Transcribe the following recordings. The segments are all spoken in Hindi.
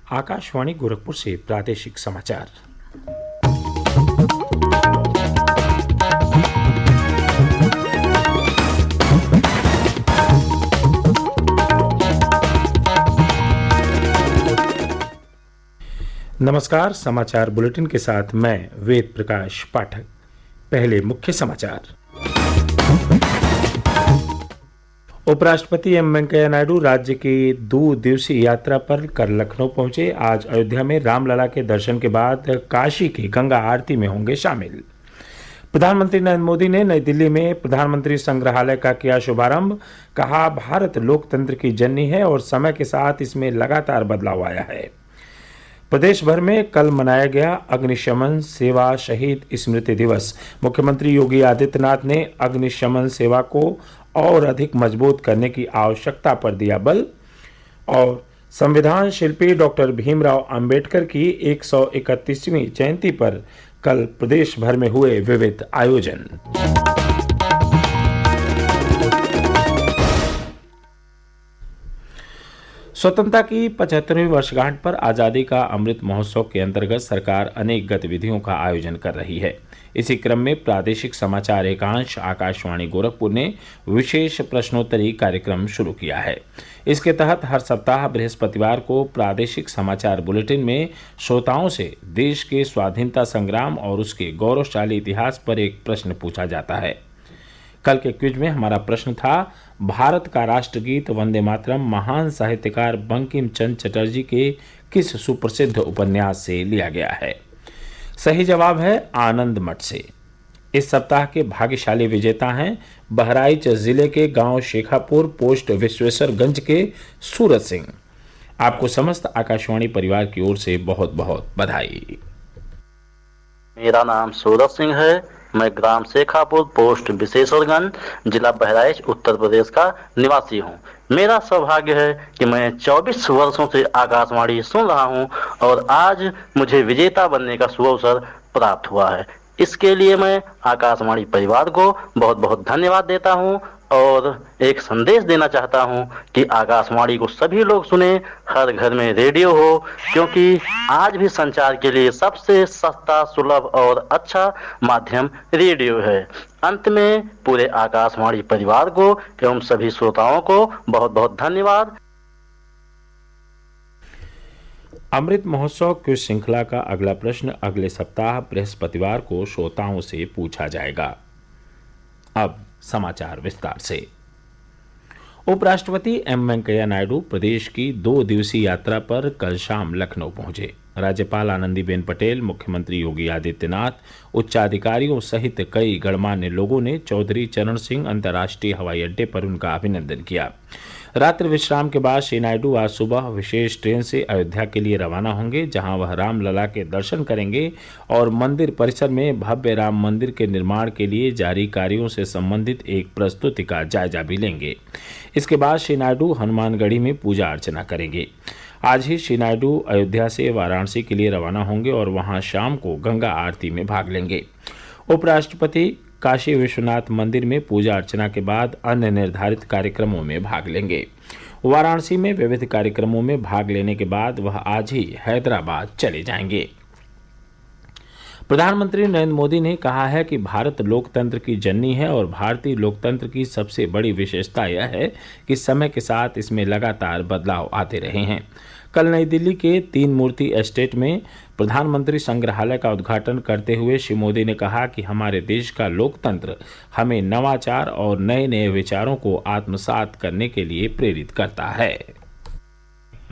आकाशवाणी गोरखपुर से प्रादेशिक समाचार। नमस्कार, समाचार बुलेटिन के साथ मैं वेद प्रकाश पाठक। पहले मुख्य समाचार। उपराष्ट्रपति एम वेंकैया नायडू राज्य की 2 दिवसीय यात्रा पर कल लखनऊ पहुंचे। आज अयोध्या में रामलला के दर्शन के बाद काशी की गंगा आरती में होंगे शामिल। प्रधानमंत्री नरेंद्र मोदी ने नई दिल्ली में प्रधानमंत्री संग्रहालय का किया शुभारंभ। कहा, भारत लोकतंत्र की जननी है और समय के साथ इसमें लगातार बदलाव आया है। प्रदेश भर में कल मनाया गया अग्निशमन सेवा शहीद स्मृति दिवस। मुख्यमंत्री योगी आदित्यनाथ ने अग्निशमन सेवा को और अधिक मजबूत करने की आवश्यकता पर दिया बल। और संविधान शिल्पी डॉक्टर भीमराव अंबेडकर की 131वीं जयंती पर कल प्रदेश भर में हुए विविध आयोजन। स्वतंत्रता की 75वीं वर्षगांठ पर आज़ादी का अमृत महोत्सव के अंतर्गत सरकार अनेक गतिविधियों का आयोजन कर रही है। इसी क्रम में प्रादेशिक समाचार एकांश आकाशवाणी गोरखपुर ने विशेष प्रश्नोत्तरी कार्यक्रम शुरू किया है। इसके तहत हर सप्ताह बृहस्पतिवार को प्रादेशिक समाचार बुलेटिन में श्रोताओं से देश के स्वाधीनता संग्राम और उसके गौरवशाली इतिहास पर एक प्रश्न पूछा जाता है। कल के क्विज में हमारा प्रश्न था, भारत का राष्ट्रगीत वंदे मातरम महान साहित्यकार बंकिम चंद्र चटर्जी के किस सुप्रसिद्ध उपन्यास से लिया गया है? सही जवाब है आनंद मठ से। इस सप्ताह के भाग्यशाली विजेता हैं बहराइच जिले के गांव शेखापुर पोस्ट विश्वेश्वरगंज के सूरज सिंह। आपको समस्त आकाशवाणी परिवार की ओर से बहुत बहुत बधाई। मेरा नाम सूरज सिंह है। मैं ग्राम शेखापुर पोस्ट विश्वेश्वरगंज जिला बहराइच उत्तर प्रदेश का निवासी हूँ। मेरा सौभाग्य है कि मैं 24 वर्षों से आकाशवाणी सुन रहा हूँ और आज मुझे विजेता बनने का सुअवसर प्राप्त हुआ है। इसके लिए मैं आकाशवाणी परिवार को बहुत बहुत धन्यवाद देता हूँ और एक संदेश देना चाहता हूँ कि आकाशवाणी को सभी लोग सुने, हर घर में रेडियो हो, क्योंकि आज भी संचार के लिए सबसे सस्ता, सुलभ और अच्छा माध्यम रेडियो है। अंत में पूरे आकाशवाणी परिवार को एवं सभी श्रोताओं को बहुत बहुत धन्यवाद। अमृत महोत्सव क्विज श्रृंखला का अगला प्रश्न अगले सप्ताह बृहस्पतिवार को श्रोताओं से पूछा जाएगा। अब समाचार विस्तार से। उपराष्ट्रपति एम वेंकैया नायडू प्रदेश की 2 दिवसीय यात्रा पर कल शाम लखनऊ पहुंचे। राज्यपाल आनंदीबेन पटेल, मुख्यमंत्री योगी आदित्यनाथ, उच्चाधिकारियों सहित कई गणमान्य लोगों ने चौधरी चरण सिंह अंतर्राष्ट्रीय हवाई अड्डे पर उनका अभिनंदन किया। रात्रि विश्राम के बाद श्री नायडू आज सुबह विशेष ट्रेन से अयोध्या के लिए रवाना होंगे, जहां वह रामलला के दर्शन करेंगे और मंदिर परिसर में भव्य राम मंदिर के निर्माण के लिए जारी कार्यों से संबंधित एक प्रस्तुति का जायजा भी लेंगे। इसके बाद श्री नायडू हनुमानगढ़ी में पूजा अर्चना करेंगे। आज ही श्री नायडू अयोध्या से वाराणसी के लिए रवाना होंगे और वहां शाम को गंगा आरती में भाग लेंगे। उपराष्ट्रपति काशी विश्वनाथ मंदिर में पूजा अर्चना के बाद अन्य निर्धारित कार्यक्रमों में भाग लेंगे। वाराणसी में विविध कार्यक्रमों में भाग लेने के बाद वह आज ही हैदराबाद चले जाएंगे। प्रधानमंत्री नरेंद्र मोदी ने कहा है कि भारत लोकतंत्र की जननी है और भारतीय लोकतंत्र की सबसे बड़ी विशेषता यह है कि समय के साथ इसमें लगातार बदलाव आते रहे हैं। कल नई दिल्ली के 3 मूर्ति एस्टेट में प्रधानमंत्री संग्रहालय का उद्घाटन करते हुए श्री मोदी ने कहा कि हमारे देश का लोकतंत्र हमें नवाचार और नए नए विचारों को आत्मसात करने के लिए प्रेरित करता है।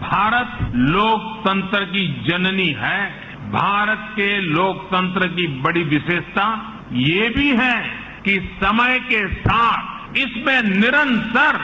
भारत लोकतंत्र की जननी है। भारत के लोकतंत्र की बड़ी विशेषता ये भी है कि समय के साथ इसमें निरंतर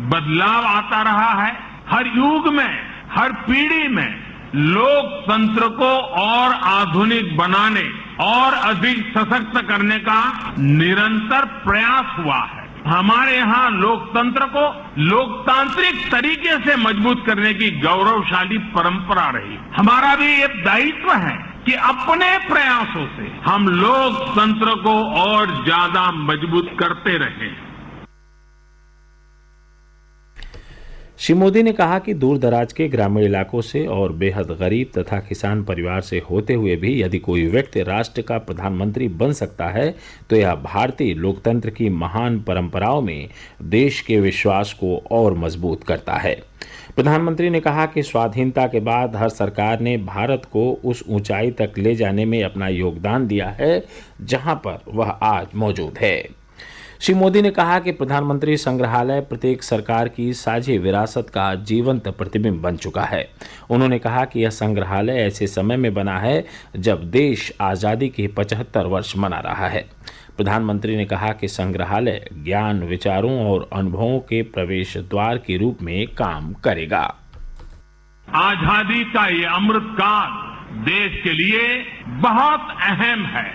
बदलाव आता रहा है। हर युग में, हर पीढ़ी में लोकतंत्र को और आधुनिक बनाने और अधिक सशक्त करने का निरंतर प्रयास हुआ है। हमारे यहाँ लोकतंत्र को लोकतांत्रिक तरीके से मजबूत करने की गौरवशाली परंपरा रही। हमारा भी ये दायित्व है कि अपने प्रयासों से हम लोकतंत्र को और ज्यादा मजबूत करते रहें। श्री मोदी ने कहा कि दूर दराज के ग्रामीण इलाकों से और बेहद गरीब तथा किसान परिवार से होते हुए भी यदि कोई व्यक्ति राष्ट्र का प्रधानमंत्री बन सकता है तो यह भारतीय लोकतंत्र की महान परंपराओं में देश के विश्वास को और मजबूत करता है। प्रधानमंत्री ने कहा कि स्वाधीनता के बाद हर सरकार ने भारत को उस ऊंचाई तक ले जाने में अपना योगदान दिया है जहां पर वह आज मौजूद है। श्री मोदी ने कहा कि प्रधानमंत्री संग्रहालय प्रत्येक सरकार की साझी विरासत का जीवंत प्रतिबिंब बन चुका है। उन्होंने कहा कि यह संग्रहालय ऐसे समय में बना है जब देश आज़ादी के 75 वर्ष मना रहा है। प्रधानमंत्री ने कहा कि संग्रहालय ज्ञान, विचारों और अनुभवों के प्रवेश द्वार के रूप में काम करेगा। आजादी का ये अमृत काल देश के लिए बहुत अहम है।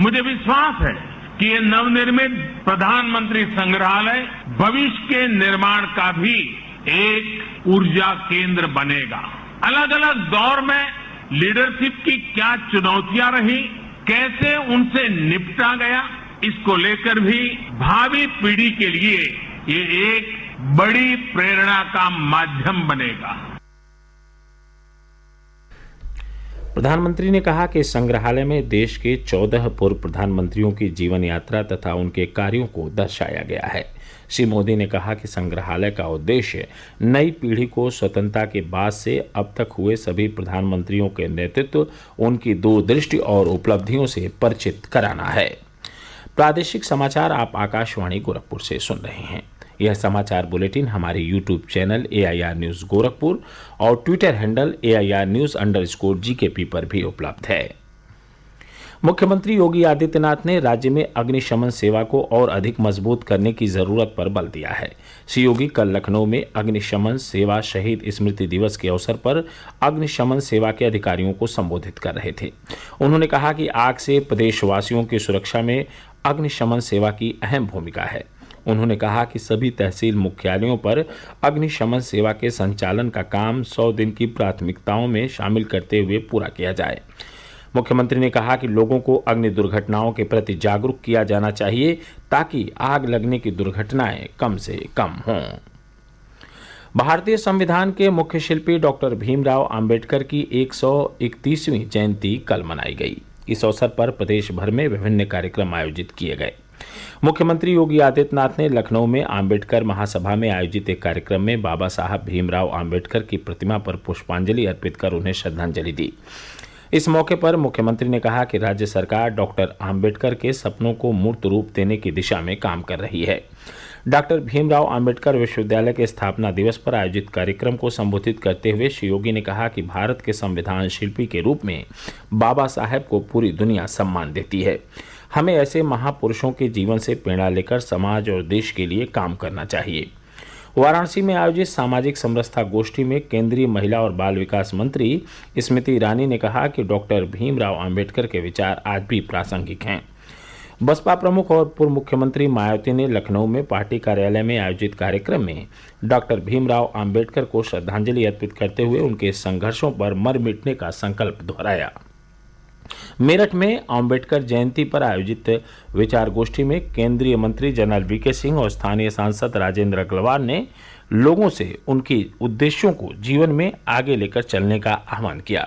मुझे विश्वास है कि ये नवनिर्मित प्रधानमंत्री संग्रहालय भविष्य के निर्माण का भी एक ऊर्जा केंद्र बनेगा। अलग अलग दौर में लीडरशिप की क्या चुनौतियां रही, कैसे उनसे निपटा गया, इसको लेकर भी भावी पीढ़ी के लिए ये एक बड़ी प्रेरणा का माध्यम बनेगा। प्रधानमंत्री ने कहा कि संग्रहालय में देश के 14 पूर्व प्रधानमंत्रियों की जीवन यात्रा तथा उनके कार्यों को दर्शाया गया है। श्री मोदी ने कहा कि संग्रहालय का उद्देश्य नई पीढ़ी को स्वतंत्रता के बाद से अब तक हुए सभी प्रधानमंत्रियों के नेतृत्व, उनकी दूरदृष्टि और उपलब्धियों से परिचित कराना है। प्रादेशिक समाचार आप आकाशवाणी गोरखपुर से सुन रहे हैं। यह समाचार बुलेटिन हमारे YouTube channel AIR news Gorakhpur और ट्विटर हैंडल AIR न्यूज़_GKP पर भी उपलब्ध है। मुख्यमंत्री योगी आदित्यनाथ ने राज्य में अग्निशमन सेवा को और अधिक मजबूत करने की जरूरत पर बल दिया है। श्री योगी कल लखनऊ में अग्निशमन सेवा शहीद स्मृति दिवस के अवसर पर अग्निशमन सेवा के अधिकारियों को संबोधित कर रहे थे। उन्होंने कहा कि आग से प्रदेशवासियों की सुरक्षा में अग्निशमन सेवा की अहम भूमिका है। उन्होंने कहा कि सभी तहसील मुख्यालयों पर अग्निशमन सेवा के संचालन का काम 100 दिन की प्राथमिकताओं में शामिल करते हुए पूरा किया जाए। मुख्यमंत्री ने कहा कि लोगों को अग्नि दुर्घटनाओं के प्रति जागरूक किया जाना चाहिए ताकि आग लगने की दुर्घटनाएं कम से कम हों। भारतीय संविधान के मुख्य शिल्पी डॉक्टर भीमराव अंबेडकर की 131वीं जयंती कल मनाई गई। इस अवसर पर प्रदेश भर में विभिन्न कार्यक्रम आयोजित किए गए। मुख्यमंत्री योगी आदित्यनाथ ने लखनऊ में आम्बेडकर महासभा में आयोजित एक कार्यक्रम में बाबा साहब भीमराव आम्बेडकर की प्रतिमा पर पुष्पांजलि अर्पित कर उन्हें श्रद्धांजलि दी। इस मौके पर मुख्यमंत्री ने कहा कि राज्य सरकार डॉक्टर आम्बेडकर के सपनों को मूर्त रूप देने की दिशा में काम कर रही है। डॉक्टर भीमराव आम्बेडकर विश्वविद्यालय के स्थापना दिवस पर आयोजित कार्यक्रम को संबोधित करते हुए श्री योगी ने कहा कि भारत के संविधान शिल्पी के रूप में बाबा साहेब को पूरी दुनिया सम्मान देती है। हमें ऐसे महापुरुषों के जीवन से प्रेरणा लेकर समाज और देश के लिए काम करना चाहिए। वाराणसी में आयोजित सामाजिक समरसता गोष्ठी में केंद्रीय महिला और बाल विकास मंत्री स्मृति ईरानी ने कहा कि डॉक्टर भीमराव आम्बेडकर के विचार आज भी प्रासंगिक हैं। बसपा प्रमुख और पूर्व मुख्यमंत्री मायावती ने लखनऊ में पार्टी कार्यालय में आयोजित कार्यक्रम में डॉक्टर भीमराव आम्बेडकर को श्रद्धांजलि अर्पित करते हुए उनके संघर्षों पर मर मिटने का संकल्प दोहराया। मेरठ में आम्बेडकर जयंती पर आयोजित विचार गोष्ठी में केंद्रीय मंत्री जनरल VK सिंह और स्थानीय सांसद राजेंद्र अग्रवाल ने लोगों से उनके उद्देश्यों को जीवन में आगे लेकर चलने का आह्वान किया।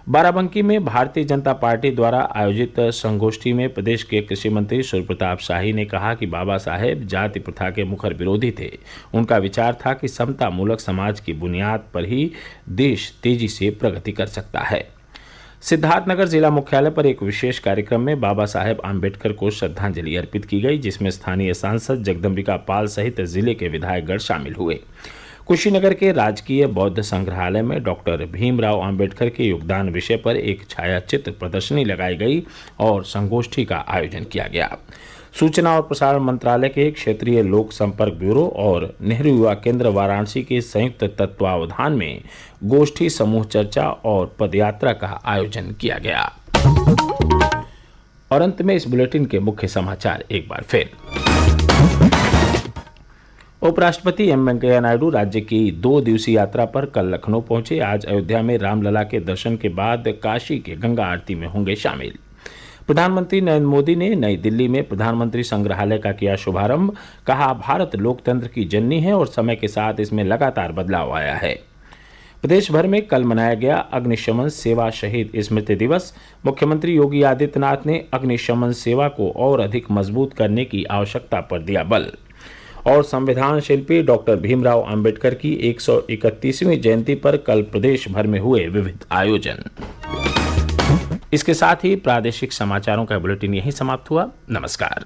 बाराबंकी में भारतीय जनता पार्टी द्वारा आयोजित संगोष्ठी में प्रदेश के कृषि मंत्री सूर्य प्रताप शाही ने कहा कि बाबा साहेब जाति प्रथा के मुखर विरोधी थे। उनका विचार था कि समता मूलक समाज की बुनियाद पर ही देश तेजी से प्रगति कर सकता है। सिद्धार्थनगर जिला मुख्यालय पर एक विशेष कार्यक्रम में बाबा साहेब आम्बेडकर को श्रद्धांजलि अर्पित की गई, जिसमें स्थानीय सांसद जगदम्बिका पाल सहित जिले के विधायकगण शामिल हुए। कुशीनगर के राजकीय बौद्ध संग्रहालय में डॉक्टर भीमराव आम्बेडकर के योगदान विषय पर एक छायाचित्र प्रदर्शनी लगाई गई और संगोष्ठी का आयोजन किया गया। सूचना और प्रसारण मंत्रालय के क्षेत्रीय लोक संपर्क ब्यूरो और नेहरू युवा केंद्र वाराणसी के संयुक्त तत्वावधान में गोष्ठी, समूह चर्चा और पदयात्रा का आयोजन किया गया। और अंत में इस बुलेटिन के मुख्य समाचार एक बार फिर। उपराष्ट्रपति एम वेंकैया नायडू राज्य की 2 दिवसीय यात्रा पर कल लखनऊ पहुंचे। आज अयोध्या में रामलला के दर्शन के बाद काशी के गंगा आरती में होंगे शामिल। प्रधानमंत्री नरेंद्र मोदी ने नई दिल्ली में प्रधानमंत्री संग्रहालय का किया शुभारंभ। कहा, भारत लोकतंत्र की जननी है और समय के साथ इसमें लगातार बदलाव आया है। प्रदेश भर में कल मनाया गया अग्निशमन सेवा शहीद स्मृति दिवस। मुख्यमंत्री योगी आदित्यनाथ ने अग्निशमन सेवा को और अधिक मजबूत करने की आवश्यकता पर दिया बल। और संविधान शिल्पी डॉक्टर भीमराव अंबेडकर की 131वीं जयंती पर कल प्रदेश भर में हुए विविध आयोजन। इसके साथ ही प्रादेशिक समाचारों का बुलेटिन यहीं समाप्त हुआ। नमस्कार।